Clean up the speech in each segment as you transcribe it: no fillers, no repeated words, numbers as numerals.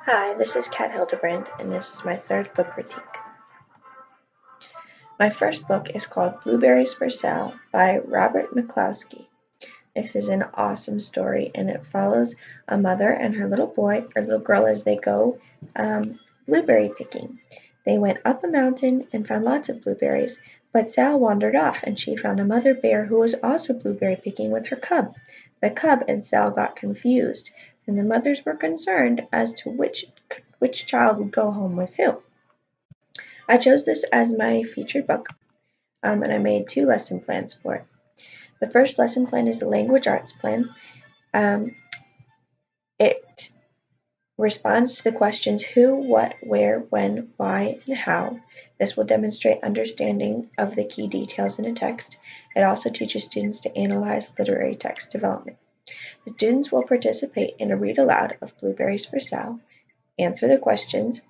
Hi, this is Kat Hildebrand, and this is my third book critique. My first book is called Blueberries for Sale by Robert McCloskey. This is an awesome story, and it follows a mother and her little girl as they go blueberry picking. They went up a mountain and found lots of blueberries, but Sal wandered off, and she found a mother bear who was also blueberry picking with her cub. The cub and Sal got confused, and the mothers were concerned as to which child would go home with who. I chose this as my featured book, and I made 2 lesson plans for it. The first lesson plan is the language arts plan. It responds to the questions who, what, where, when, why, and how. This will demonstrate understanding of the key details in a text. It also teaches students to analyze literary text development. The students will participate in a read aloud of Blueberries for Sale, answer the questions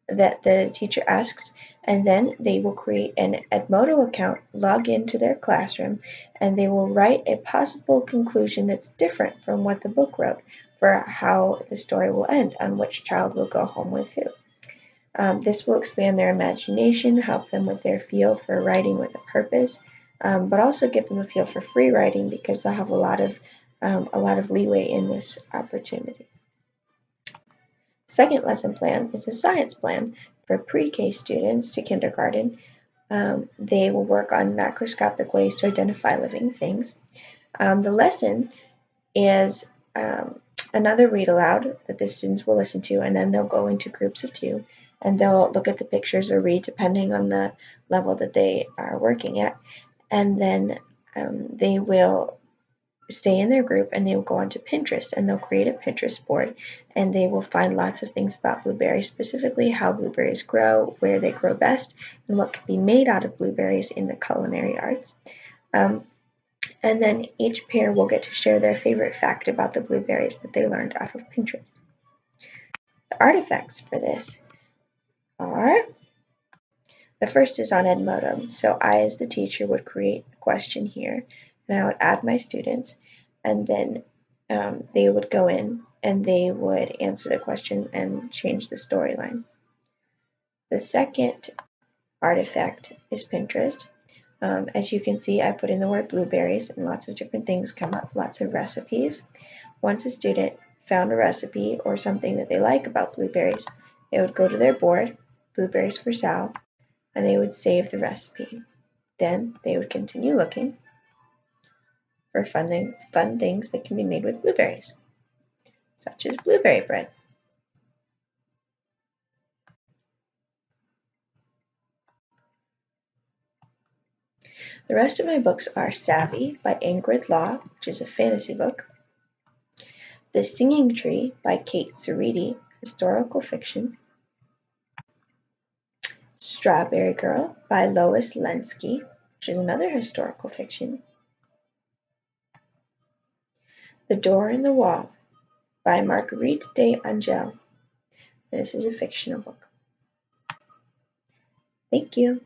that the teacher asks, and then they will create an Edmodo account, log into their classroom, and they will write a possible conclusion that's different from what the book wrote for how the story will end, on which child will go home with who. This will expand their imagination, help them with their feel for writing with a purpose, but also give them a feel for free writing because they'll have a lot of leeway in this opportunity. Second lesson plan is a science plan for pre-K students to kindergarten. They will work on macroscopic ways to identify living things. The lesson is another read aloud that the students will listen to, and then they'll go into groups of 2, and they'll look at the pictures or read depending on the level that they are working at, and then they will stay in their group, and they will go onto Pinterest, and they'll create a Pinterest board, and they will find lots of things about blueberries, specifically how blueberries grow, where they grow best, and what can be made out of blueberries in the culinary arts. And then each pair will get to share their favorite fact about the blueberries that they learned off of Pinterest. The artifacts for this are, the first is on Edmodo. So I, as the teacher, would create a question here, and I would add my students, and then they would go in and they would answer the question and change the storyline. The second artifact is Pinterest. As you can see, I put in the word blueberries, and lots of different things come up, lots of recipes. Once a student found a recipe or something that they like about blueberries, they would go to their board, Blueberries for Sale, and they would save the recipe. Then they would continue looking for fun things that can be made with blueberries, such as blueberry bread. The rest of my books are Savvy by Ingrid Law, which is a fantasy book, The Singing Tree by Kate Cerriti, historical fiction, Strawberry Girl by Lois Lenski, which is another historical fiction, The Door in the Wall by Marguerite d'Angers. This is a fictional book. Thank you.